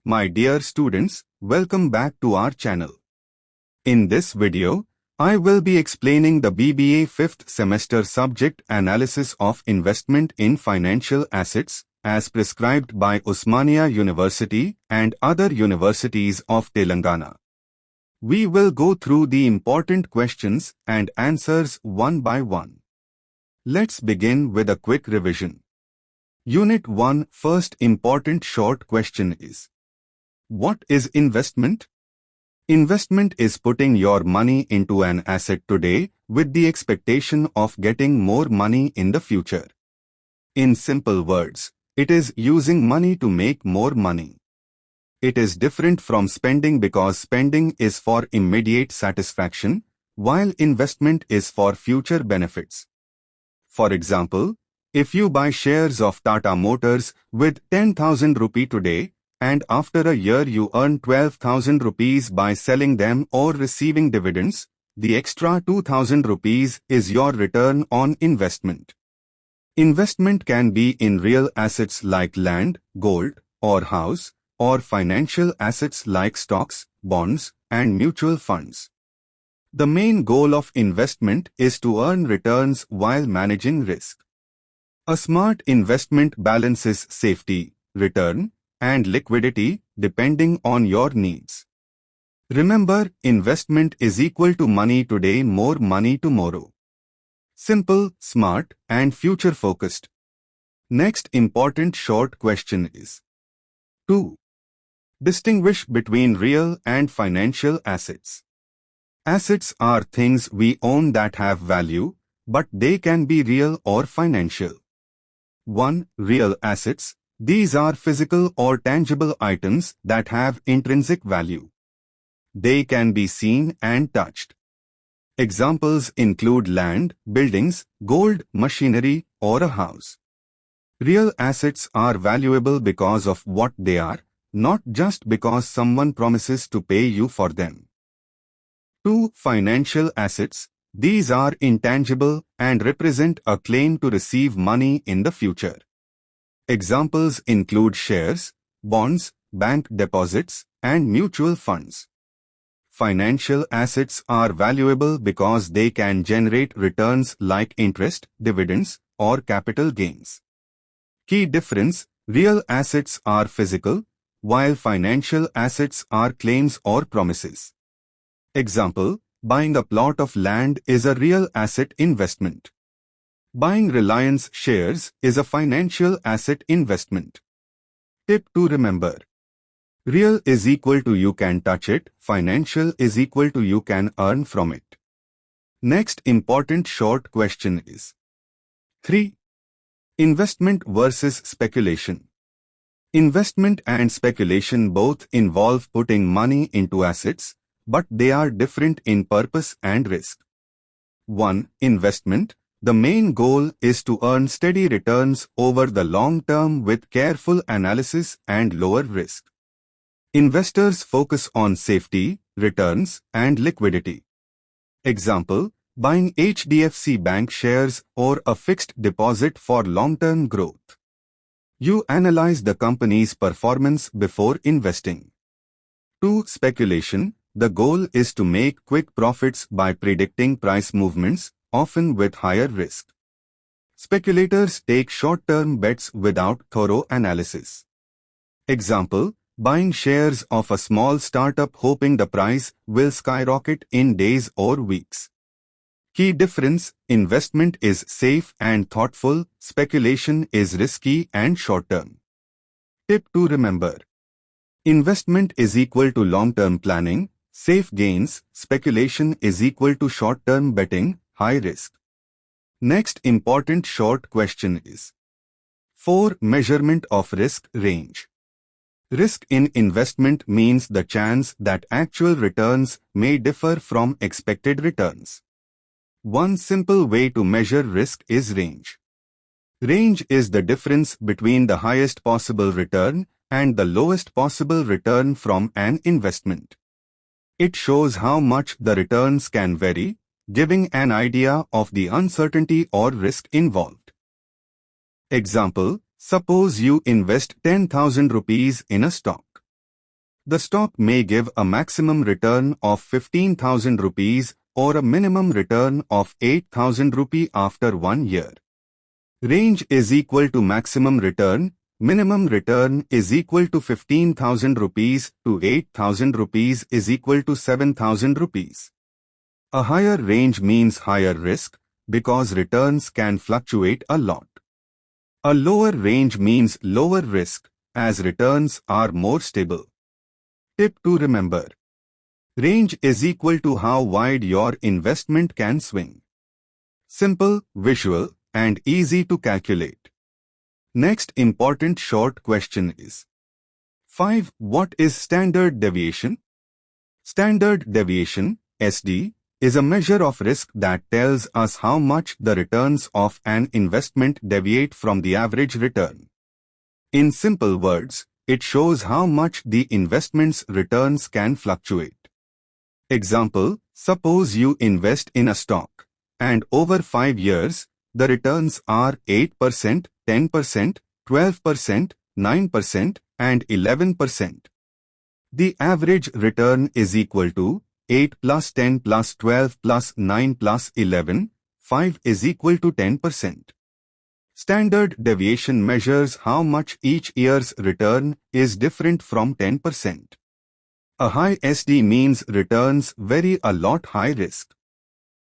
My dear students, welcome back to our channel. In this video, I will be explaining the BBA 5th semester subject analysis of investment in financial assets as prescribed by Osmania University and other universities of Telangana. We will go through the important questions and answers one by one. Let's begin with a quick revision. Unit 1 first important short question is: what is investment? Investment is putting your money into an asset today with the expectation of getting more money in the future. In simple words, it is using money to make more money. It is different from spending because spending is for immediate satisfaction, while investment is for future benefits. For example, if you buy shares of Tata Motors with 10,000 rupee today, and after a year you earn 12,000 rupees by selling them or receiving dividends, the extra 2,000 rupees is your return on investment. Investment can be in real assets like land, gold, or house, or financial assets like stocks, bonds, and mutual funds. The main goal of investment is to earn returns while managing risk. A smart investment balances safety, return, and liquidity depending on your needs. Remember, investment is equal to money today, more money tomorrow. Simple, smart, and future-focused. Next important short question is: 2. Distinguish between real and financial assets. Assets are things we own that have value, but they can be real or financial. 1. Real assets. These are physical or tangible items that have intrinsic value. They can be seen and touched. Examples include land, buildings, gold, machinery, or a house. Real assets are valuable because of what they are, not just because someone promises to pay you for them. 2. Financial assets. These are intangible and represent a claim to receive money in the future. Examples include shares, bonds, bank deposits, and mutual funds. Financial assets are valuable because they can generate returns like interest, dividends, or capital gains. Key difference: real assets are physical, while financial assets are claims or promises. Example: buying a plot of land is a real asset investment. Buying Reliance shares is a financial asset investment. Tip to remember: real is equal to you can touch it, financial is equal to you can earn from it. Next important short question is: 3. Investment versus speculation. Investment and speculation both involve putting money into assets, but they are different in purpose and risk. 1. Investment. The main goal is to earn steady returns over the long term with careful analysis and lower risk. Investors focus on safety, returns, and liquidity. Example: buying HDFC Bank shares or a fixed deposit for long-term growth. You analyze the company's performance before investing. 2. Speculation. The goal is to make quick profits by predicting price movements, often with higher risk. Speculators take short-term bets without thorough analysis. Example: buying shares of a small startup hoping the price will skyrocket in days or weeks. Key difference: investment is safe and thoughtful, speculation is risky and short-term. Tip to remember: investment is equal to long-term planning, safe gains; speculation is equal to short-term betting, high risk. Next important short question is: 4. Measurement of risk range. Risk in investment means the chance that actual returns may differ from expected returns. One simple way to measure risk is range. Range is the difference between the highest possible return and the lowest possible return from an investment. It shows how much the returns can vary, giving an idea of the uncertainty or risk involved. Example: suppose you invest 10,000 rupees in a stock. The stock may give a maximum return of 15,000 rupees or a minimum return of 8,000 rupee after 1 year. Range is equal to maximum return. Minimum return is equal to 15,000 rupees to 8,000 rupees is equal to 7,000 rupees. A higher range means higher risk because returns can fluctuate a lot. A lower range means lower risk as returns are more stable. Tip to remember. Range is equal to how wide your investment can swing. Simple, visual, and easy to calculate. Next important short question is 5. What is standard deviation? Standard deviation, SD, is a measure of risk that tells us how much the returns of an investment deviate from the average return. In simple words, it shows how much the investment's returns can fluctuate. Example, suppose you invest in a stock, and over 5 years, the returns are 8%, 10%, 12%, 9%, and 11%. The average return is equal to 8 plus 10 plus 12 plus 9 plus 11, 5 is equal to 10%. Standard deviation measures how much each year's return is different from 10%. A high SD means returns vary a lot high risk.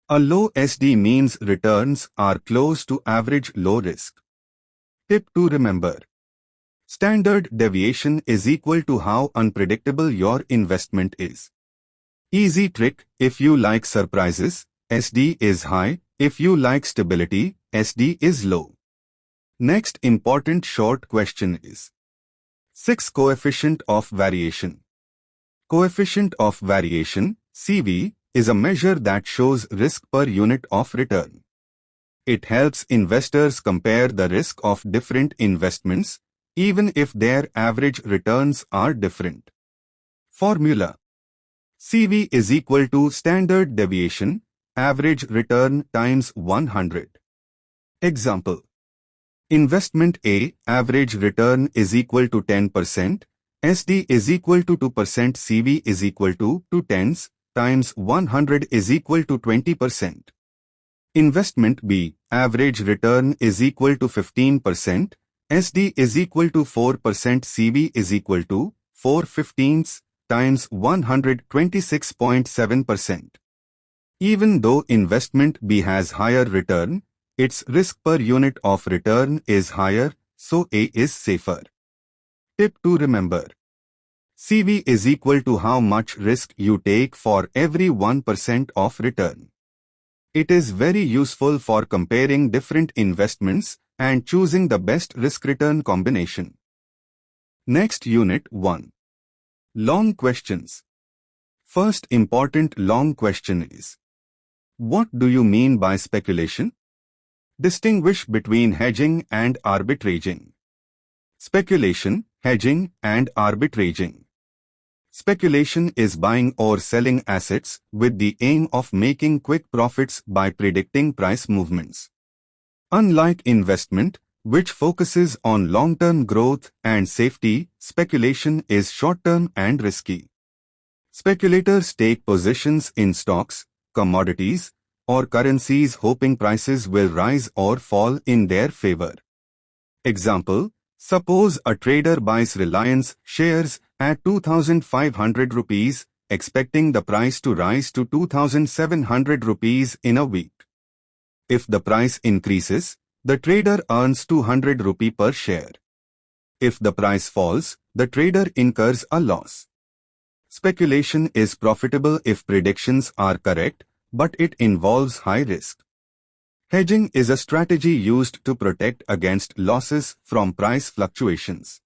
A low SD means returns are close to average low risk. Tip to remember. Standard deviation is equal to how unpredictable your investment is. Easy trick, if you like surprises, SD is high, if you like stability, SD is low. Next important short question is 6. Coefficient of variation. Coefficient of variation, CV, is a measure that shows risk per unit of return. It helps investors compare the risk of different investments, even if their average returns are different. Formula. CV is equal to standard deviation, average return times 100. Example. Investment A, average return is equal to 10%, SD is equal to 2%, CV is equal to 2 tens, times 100 is equal to 20%. Investment B, average return is equal to 15%, SD is equal to 4%, CV is equal to 4 fifteenths, times 126.7%. Even though investment B has higher return, its risk per unit of return is higher, so A is safer. Tip to remember. CV is equal to how much risk you take for every 1% of return. It is very useful for comparing different investments and choosing the best risk-return combination. Next Unit 1. Long questions. First important long question is, what do you mean by speculation? Distinguish between hedging and arbitraging. Speculation, hedging, and arbitraging. Speculation is buying or selling assets with the aim of making quick profits by predicting price movements. Unlike investment, which focuses on long-term growth and safety, speculation is short-term and risky. Speculators take positions in stocks, commodities, or currencies hoping prices will rise or fall in their favor. Example, suppose a trader buys Reliance shares at 2,500 rupees, expecting the price to rise to 2,700 rupees in a week. If the price increases, the trader earns 200 rupee per share. If the price falls, the trader incurs a loss. Speculation is profitable if predictions are correct, but it involves high risk. Hedging is a strategy used to protect against losses from price fluctuations.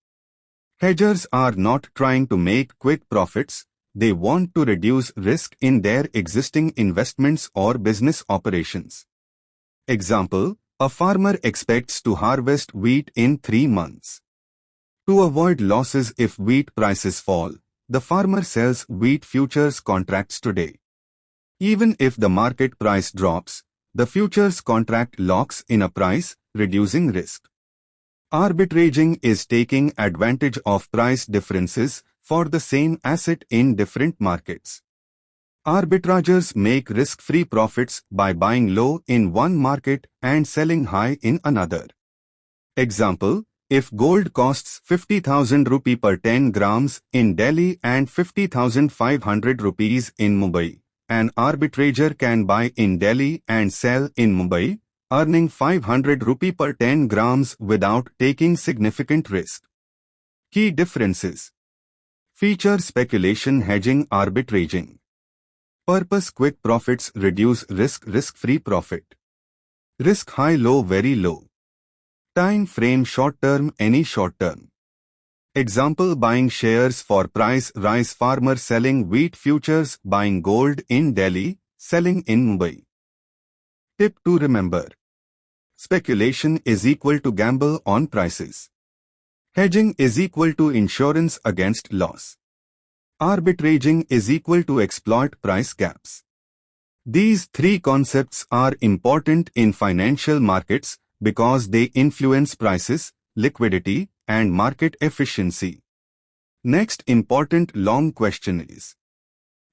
Hedgers are not trying to make quick profits, they want to reduce risk in their existing investments or business operations. Example, a farmer expects to harvest wheat in 3 months. To avoid losses if wheat prices fall, the farmer sells wheat futures contracts today. Even if the market price drops, the futures contract locks in a price, reducing risk. Arbitraging is taking advantage of price differences for the same asset in different markets. Arbitrageurs make risk-free profits by buying low in one market and selling high in another. Example, if gold costs 50,000 rupee per 10 grams in Delhi and 50,500 rupees in Mumbai, an arbitrager can buy in Delhi and sell in Mumbai, earning 500 rupee per 10 grams without taking significant risk. Key differences. Feature speculation, hedging, arbitraging. Purpose: quick profits, reduce risk, risk-free profit. Risk: high, low, very low. Time frame: short term, any short term. Example, buying shares for price rise, farmer selling wheat futures, buying gold in Delhi, selling in Mumbai. Tip to remember. Speculation is equal to gamble on prices. Hedging is equal to insurance against loss. Arbitraging is equal to exploit price gaps. These three concepts are important in financial markets because they influence prices, liquidity, and market efficiency. Next important long question is: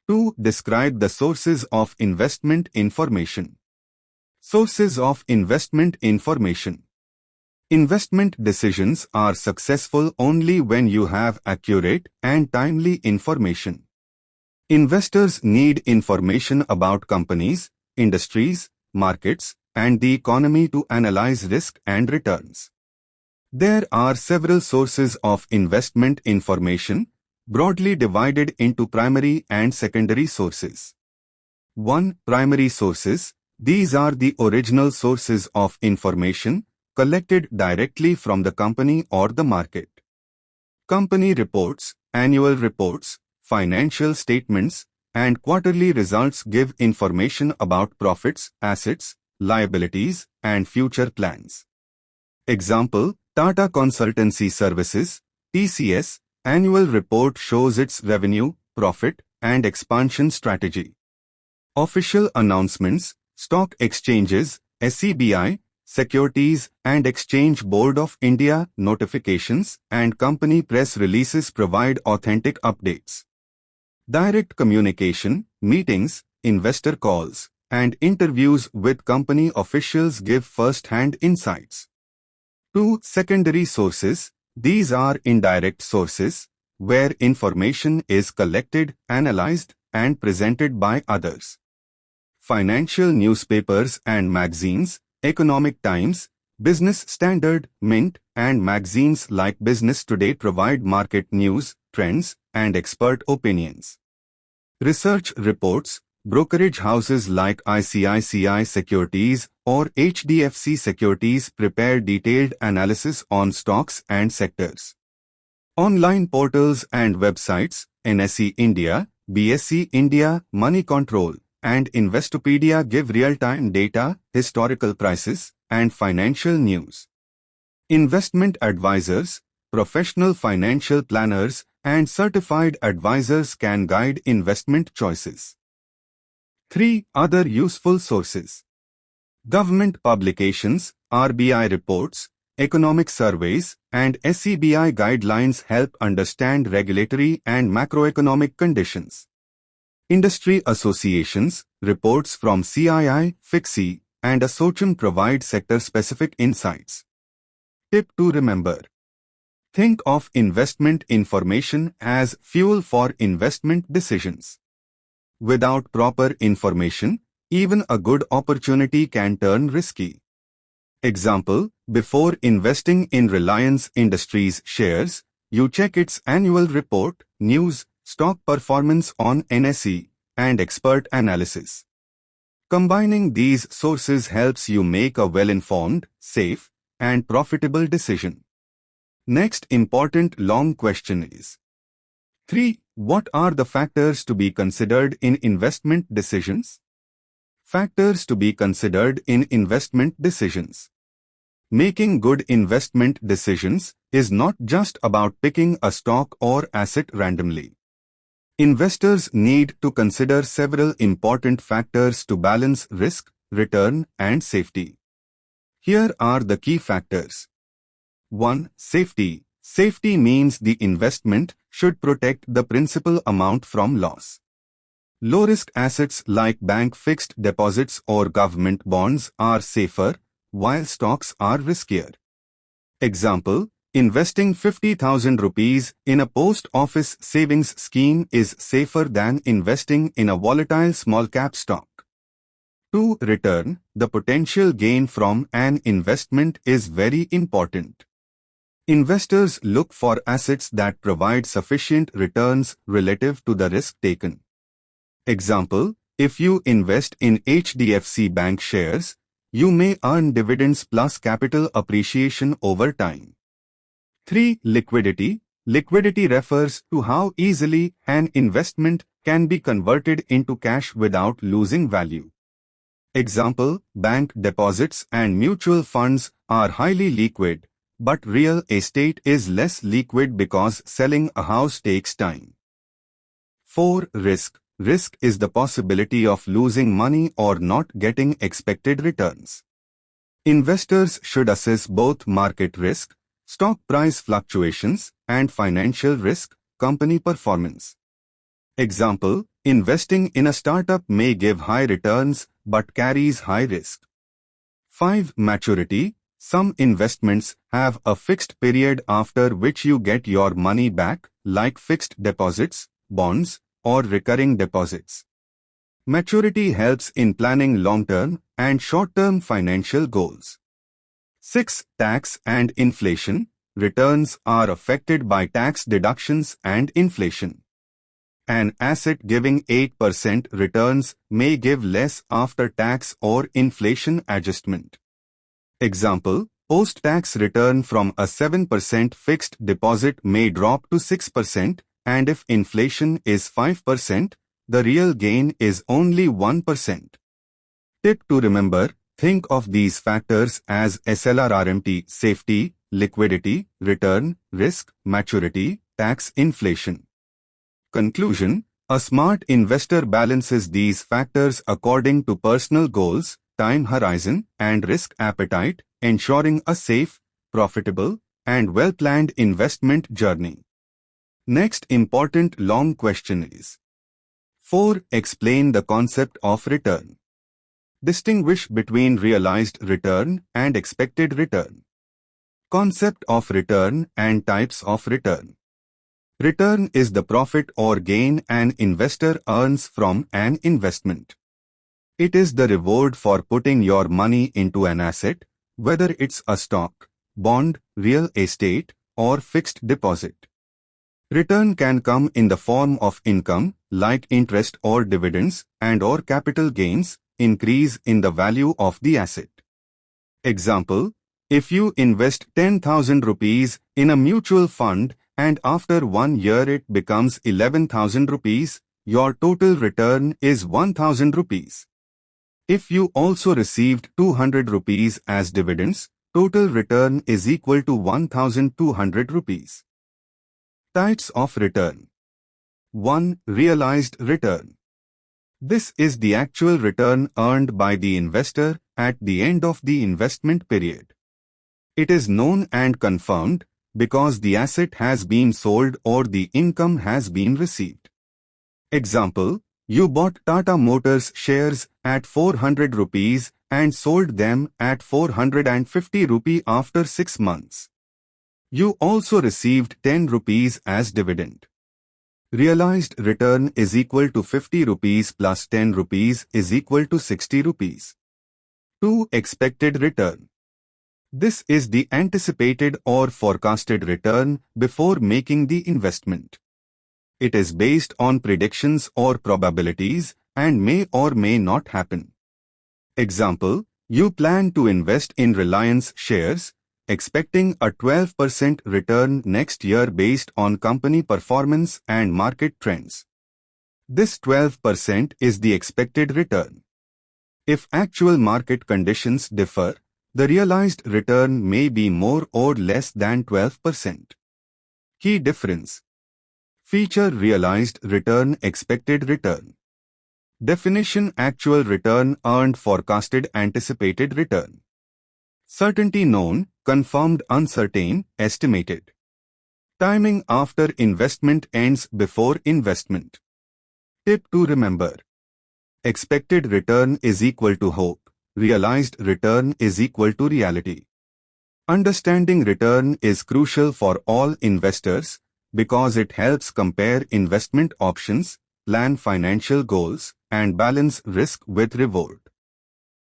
2. Describe the sources of investment information. Sources of investment information. Investment decisions are successful only when you have accurate and timely information. Investors need information about companies, industries, markets, and the economy to analyze risk and returns. There are several sources of investment information, broadly divided into primary and secondary sources. 1. Primary sources. These are the original sources of information collected directly from the company or the market. Company reports, annual reports, financial statements, and quarterly results give information about profits, assets, liabilities, and future plans. Example, Tata Consultancy Services, TCS, annual report shows its revenue, profit, and expansion strategy. Official announcements, stock exchanges, SEBI, Securities and Exchange Board of India notifications and company press releases provide authentic updates. Direct communication, meetings, investor calls, and interviews with company officials give first-hand insights. 2. Secondary sources. These are indirect sources, where information is collected, analyzed, and presented by others. Financial newspapers and magazines, Economic Times, Business Standard, Mint, and magazines like Business Today provide market news, trends, and expert opinions. Research reports, brokerage houses like ICICI Securities or HDFC Securities prepare detailed analysis on stocks and sectors. Online portals and websites, NSE India, BSE India, Money Control, and Investopedia give real-time data, historical prices, and financial news. Investment advisors, professional financial planners, and certified advisors can guide investment choices. 3. Other useful sources. Government publications, RBI reports, economic surveys, and SEBI guidelines help understand regulatory and macroeconomic conditions. Industry associations, reports from CII, FICCI, and ASSOCHAM provide sector-specific insights. Tip to remember. Think of investment information as fuel for investment decisions. Without proper information, even a good opportunity can turn risky. Example, before investing in Reliance Industries shares, you check its annual report, news, stock performance on NSE, and expert analysis. Combining these sources helps you make a well-informed, safe, and profitable decision. Next important long question is: 3. What are the factors to be considered in investment decisions? Factors to be considered in investment decisions. Making good investment decisions is not just about picking a stock or asset randomly. Investors need to consider several important factors to balance risk, return, and safety. Here are the key factors. 1. Safety. Safety means the investment should protect the principal amount from loss. Low-risk assets like bank fixed deposits or government bonds are safer, while stocks are riskier. Example, investing 50,000 rupees in a post office savings scheme is safer than investing in a volatile small-cap stock. 2. Return. The potential gain from an investment is very important. Investors look for assets that provide sufficient returns relative to the risk taken. Example, if you invest in HDFC Bank shares, you may earn dividends plus capital appreciation over time. 3. Liquidity. Liquidity refers to how easily an investment can be converted into cash without losing value. Example, bank deposits and mutual funds are highly liquid, but real estate is less liquid because selling a house takes time. 4. Risk. Risk is the possibility of losing money or not getting expected returns. Investors should assess both market risk, stock price fluctuations, and financial risk, company performance. Example, investing in a startup may give high returns but carries high risk. 5. Maturity. Some investments have a fixed period after which you get your money back, like fixed deposits, bonds, or recurring deposits. Maturity helps in planning long-term and short-term financial goals. 6. Tax and inflation. Returns are affected by tax deductions and inflation. An asset giving 8% returns may give less after tax or inflation adjustment. Example, post-tax return from a 7% fixed deposit may drop to 6%, and if inflation is 5%, the real gain is only 1%. Tip to remember, think of these factors as SLRRMT: safety, liquidity, return, risk, maturity, tax, inflation. Conclusion: a smart investor balances these factors according to personal goals, time horizon, and risk appetite, ensuring a safe, profitable, and well-planned investment journey. Next important long question is: 4. Explain the concept of return. Distinguish between realized return and expected return. Concept of return and types of return. Return is the profit or gain an investor earns from an investment. It is the reward for putting your money into an asset, whether it's a stock, bond, real estate, or fixed deposit. Return can come in the form of income, like interest or dividends, and/or capital gains, increase in the value of the asset. Example, if you invest 10,000 rupees in a mutual fund and after 1 year it becomes 11,000 rupees, your total return is 1,000 rupees. If you also received 200 rupees as dividends, total return is equal to 1,200 rupees. Types of return. 1. Realized return. This is the actual return earned by the investor at the end of the investment period. It is known and confirmed because the asset has been sold or the income has been received. Example, you bought Tata Motors shares at 400 rupees and sold them at 450 rupee after 6 months. You also received 10 rupees as dividend. Realized return is equal to 50 rupees plus 10 rupees is equal to 60 rupees. 2. Expected return. This is the anticipated or forecasted return before making the investment. It is based on predictions or probabilities and may or may not happen. Example, you plan to invest in Reliance shares, expecting a 12% return next year based on company performance and market trends. This 12% is the expected return. If actual market conditions differ, the realized return may be more or less than 12%. Key difference. Feature: realized return, expected return. Definition: actual return earned, forecasted, anticipated return. Certainty: known, confirmed, uncertain, estimated. Timing after investment ends before investment. Tip to remember. Expected return is equal to hope. Realized return is equal to reality. Understanding return is crucial for all investors because it helps compare investment options, plan financial goals, and balance risk with reward.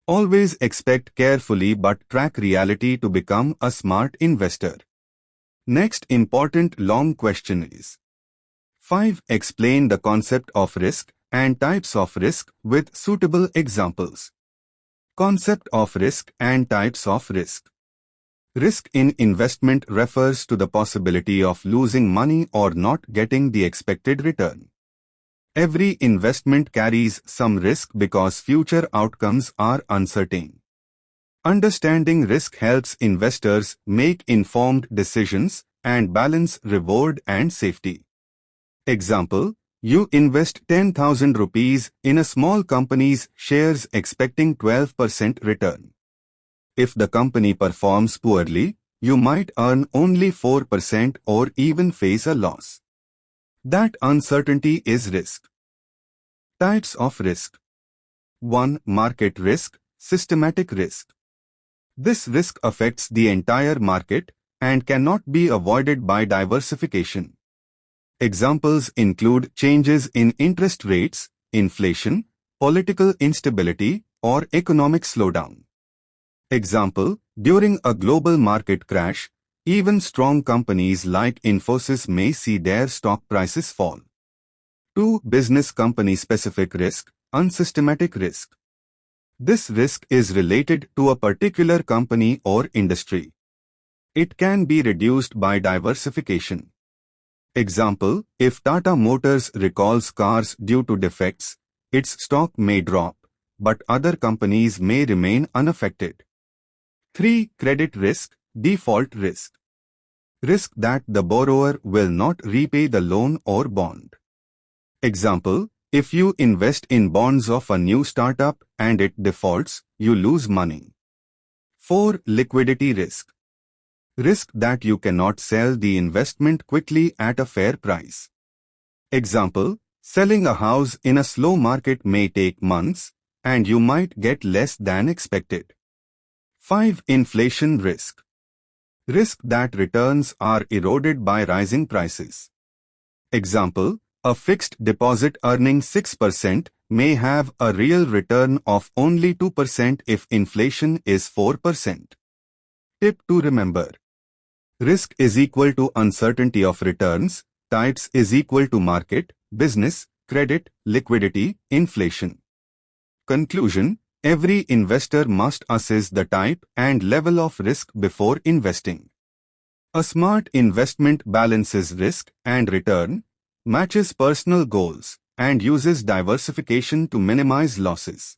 Always expect carefully but track reality to become a smart investor. Next important long question is 5. Explain the concept of risk and types of risk with suitable examples. Concept of risk and types of risk. Risk in investment refers to the possibility of losing money or not getting the expected return. Every investment carries some risk because future outcomes are uncertain. Understanding risk helps investors make informed decisions and balance reward and safety. Example, you invest 10,000 rupees in a small company's shares expecting 12% return. If the company performs poorly, you might earn only 4% or even face a loss. That uncertainty is risk. Types of risk. 1. Market risk, systematic risk. This risk affects the entire market and cannot be avoided by diversification. Examples include changes in interest rates, inflation, political instability, or economic slowdown. Example, during a global market crash, even strong companies like Infosys may see their stock prices fall. 2. Business company-specific risk, unsystematic risk. This risk is related to a particular company or industry. It can be reduced by diversification. Example, if Tata Motors recalls cars due to defects, its stock may drop, but other companies may remain unaffected. 3. Credit risk, default risk. Risk that the borrower will not repay the loan or bond. Example, if you invest in bonds of a new startup and it defaults, you lose money. 4. Liquidity risk. Risk that you cannot sell the investment quickly at a fair price. Example, selling a house in a slow market may take months, and you might get less than expected. 5. Inflation risk. Risk that returns are eroded by rising prices. Example, a fixed deposit earning 6% may have a real return of only 2% if inflation is 4%. Tip to remember. Risk is equal to uncertainty of returns, types is equal to market, business, credit, liquidity, inflation. Conclusion. Every investor must assess the type and level of risk before investing. A smart investment balances risk and return, matches personal goals, and uses diversification to minimize losses.